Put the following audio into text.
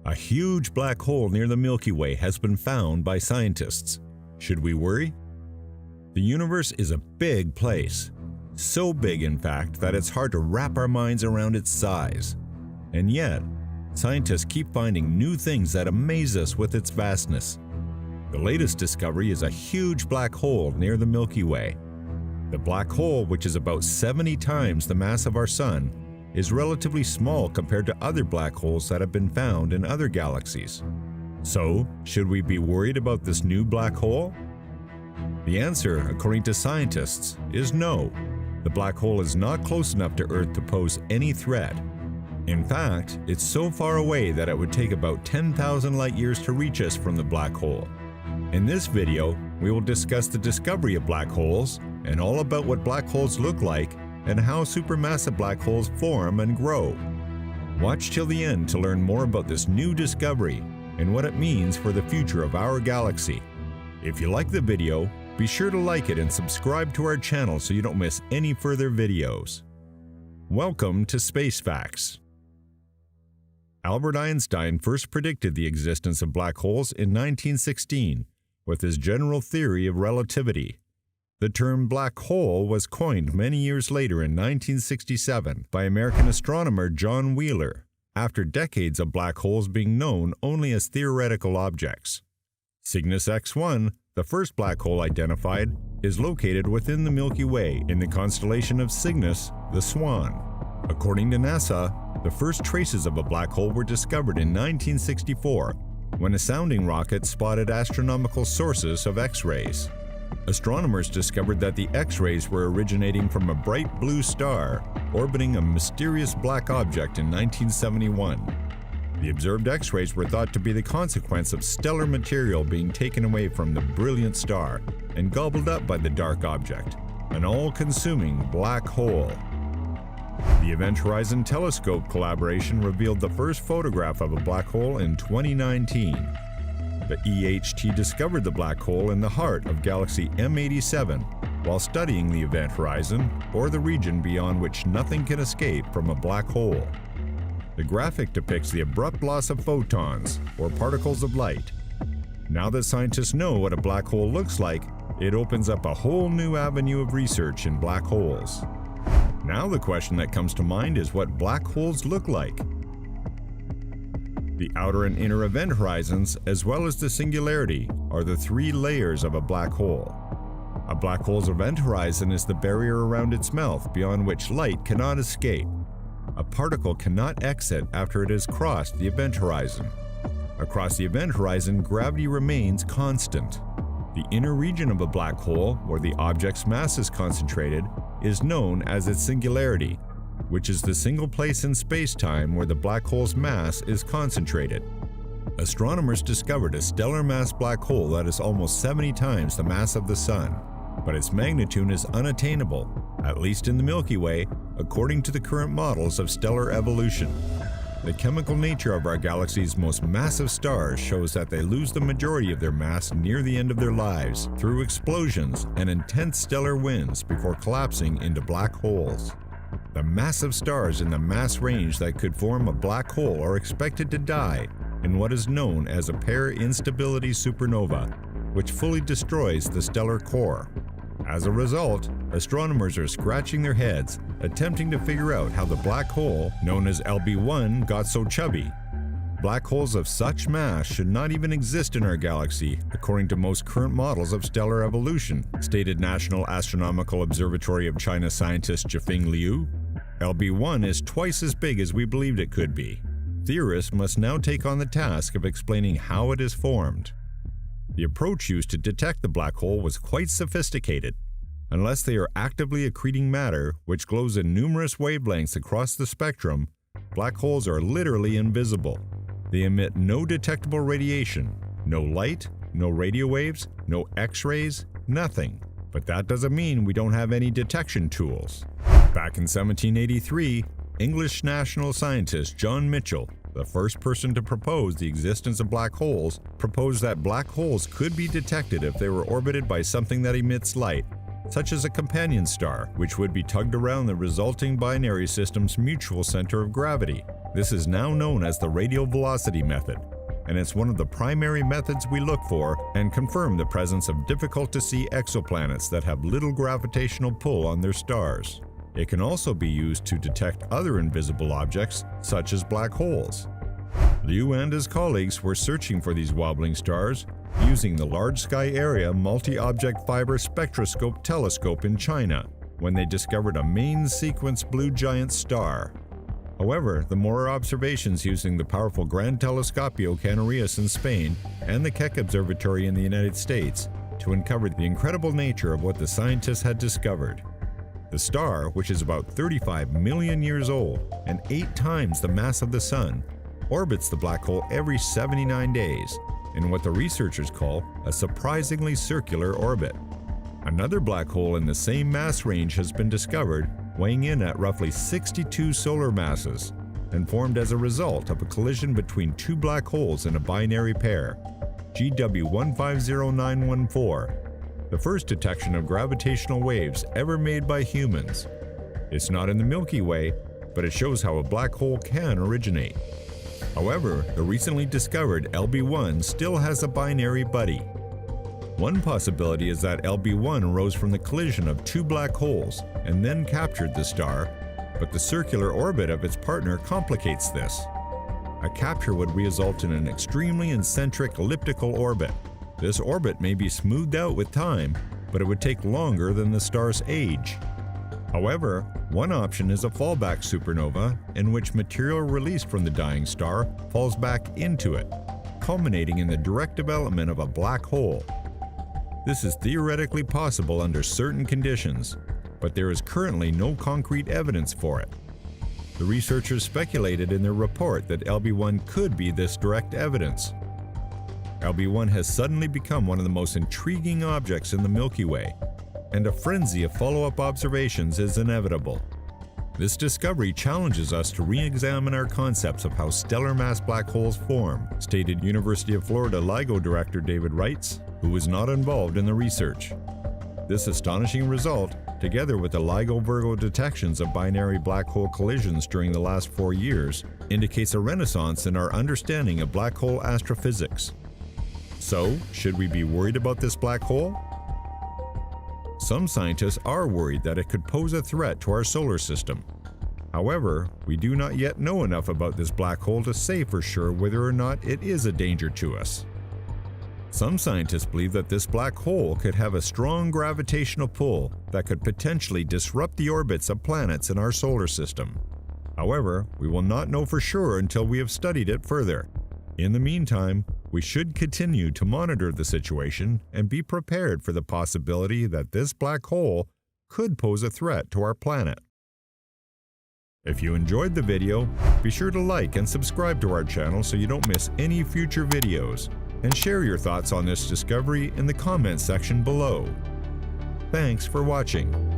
A huge black hole near the Milky Way has been found by scientists. Should we worry? The universe is a big place. So big, in fact, that it's hard to wrap our minds around its size. And yet, scientists keep finding new things that amaze us with its vastness. The latest discovery is a huge black hole near the Milky Way. The black hole, which is about 70 times the mass of our Sun, is relatively small compared to other black holes that have been found in other galaxies. So, should we be worried about this new black hole? The answer, according to scientists, is no. The black hole is not close enough to Earth to pose any threat. In fact, it's so far away that it would take about 10,000 light years to reach us from the black hole. In this video, we will discuss the discovery of black holes and all about what black holes look like and how supermassive black holes form and grow. Watch till the end to learn more about this new discovery and what it means for the future of our galaxy. If you like the video, be sure to like it and subscribe to our channel so you don't miss any further videos. Welcome to Space Facts. Albert Einstein first predicted the existence of black holes in 1916 with his general theory of relativity. The term black hole was coined many years later in 1967 by American astronomer John Wheeler, after decades of black holes being known only as theoretical objects. Cygnus X1, the first black hole identified, is located within the Milky Way in the constellation of Cygnus, the Swan. According to NASA, the first traces of a black hole were discovered in 1964 when a sounding rocket spotted astronomical sources of X-rays. Astronomers discovered that the X-rays were originating from a bright blue star orbiting a mysterious black object in 1971. The observed X-rays were thought to be the consequence of stellar material being taken away from the brilliant star and gobbled up by the dark object, an all-consuming black hole. The Event Horizon Telescope collaboration revealed the first photograph of a black hole in 2019. The EHT discovered the black hole in the heart of galaxy M87 while studying the event horizon, or the region beyond which nothing can escape from a black hole. The graphic depicts the abrupt loss of photons, or particles of light. Now that scientists know what a black hole looks like, it opens up a whole new avenue of research in black holes. Now the question that comes to mind is what black holes look like. The outer and inner event horizons, as well as the singularity, are the three layers of a black hole. A black hole's event horizon is the barrier around its mouth beyond which light cannot escape. A particle cannot exit after it has crossed the event horizon. Across the event horizon, gravity remains constant. The inner region of a black hole, where the object's mass is concentrated, is known as its singularity, which is the single place in space-time where the black hole's mass is concentrated. Astronomers discovered a stellar mass black hole that is almost 70 times the mass of the Sun, but its magnitude is unattainable, at least in the Milky Way, according to the current models of stellar evolution. The chemical nature of our galaxy's most massive stars shows that they lose the majority of their mass near the end of their lives through explosions and intense stellar winds before collapsing into black holes. The massive stars in the mass range that could form a black hole are expected to die in what is known as a pair-instability supernova, which fully destroys the stellar core. As a result, astronomers are scratching their heads, attempting to figure out how the black hole, known as LB1, got so chubby. Black holes of such mass should not even exist in our galaxy, according to most current models of stellar evolution, stated National Astronomical Observatory of China scientist Jifeng Liu. LB1 is twice as big as we believed it could be. Theorists must now take on the task of explaining how it is formed. The approach used to detect the black hole was quite sophisticated. Unless they are actively accreting matter, which glows in numerous wavelengths across the spectrum, black holes are literally invisible. They emit no detectable radiation, no light, no radio waves, no X-rays, nothing. But that doesn't mean we don't have any detection tools. Back in 1783, English national scientist John Michell, the first person to propose the existence of black holes, proposed that black holes could be detected if they were orbited by something that emits light, such as a companion star, which would be tugged around the resulting binary system's mutual center of gravity. This is now known as the radial velocity method, and it's one of the primary methods we look for and confirm the presence of difficult-to-see exoplanets that have little gravitational pull on their stars. It can also be used to detect other invisible objects, such as black holes. Liu and his colleagues were searching for these wobbling stars using the Large Sky Area Multi-Object Fiber Spectroscope telescope in China when they discovered a main-sequence blue giant star. However, the more observations using the powerful Gran Telescopio Canarias in Spain and the Keck Observatory in the United States to uncover the incredible nature of what the scientists had discovered. The star, which is about 35 million years old and 8 times the mass of the Sun, orbits the black hole every 79 days in what the researchers call a surprisingly circular orbit. Another black hole in the same mass range has been discovered, weighing in at roughly 62 solar masses, and formed as a result of a collision between 2 black holes in a binary pair, GW150914, the first detection of gravitational waves ever made by humans. It's not in the Milky Way, but it shows how a black hole can originate. However, the recently discovered LB1 still has a binary buddy. One possibility is that LB1 arose from the collision of 2 black holes and then captured the star, but the circular orbit of its partner complicates this. A capture would result in an extremely eccentric elliptical orbit. This orbit may be smoothed out with time, but it would take longer than the star's age. However, one option is a fallback supernova in which material released from the dying star falls back into it, culminating in the direct development of a black hole. This is theoretically possible under certain conditions, but there is currently no concrete evidence for it. The researchers speculated in their report that LB1 could be this direct evidence. LB1 has suddenly become one of the most intriguing objects in the Milky Way, and a frenzy of follow-up observations is inevitable. This discovery challenges us to re-examine our concepts of how stellar mass black holes form, stated University of Florida LIGO director David Reitz, who was not involved in the research. This astonishing result, together with the LIGO-Virgo detections of binary black hole collisions during the last 4 years, indicates a renaissance in our understanding of black hole astrophysics. So, should we be worried about this black hole? Some scientists are worried that it could pose a threat to our solar system. However, we do not yet know enough about this black hole to say for sure whether or not it is a danger to us. Some scientists believe that this black hole could have a strong gravitational pull that could potentially disrupt the orbits of planets in our solar system. However, we will not know for sure until we have studied it further. In the meantime, we should continue to monitor the situation and be prepared for the possibility that this black hole could pose a threat to our planet. If you enjoyed the video, be sure to like and subscribe to our channel so you don't miss any future videos, and share your thoughts on this discovery in the comments section below. Thanks for watching.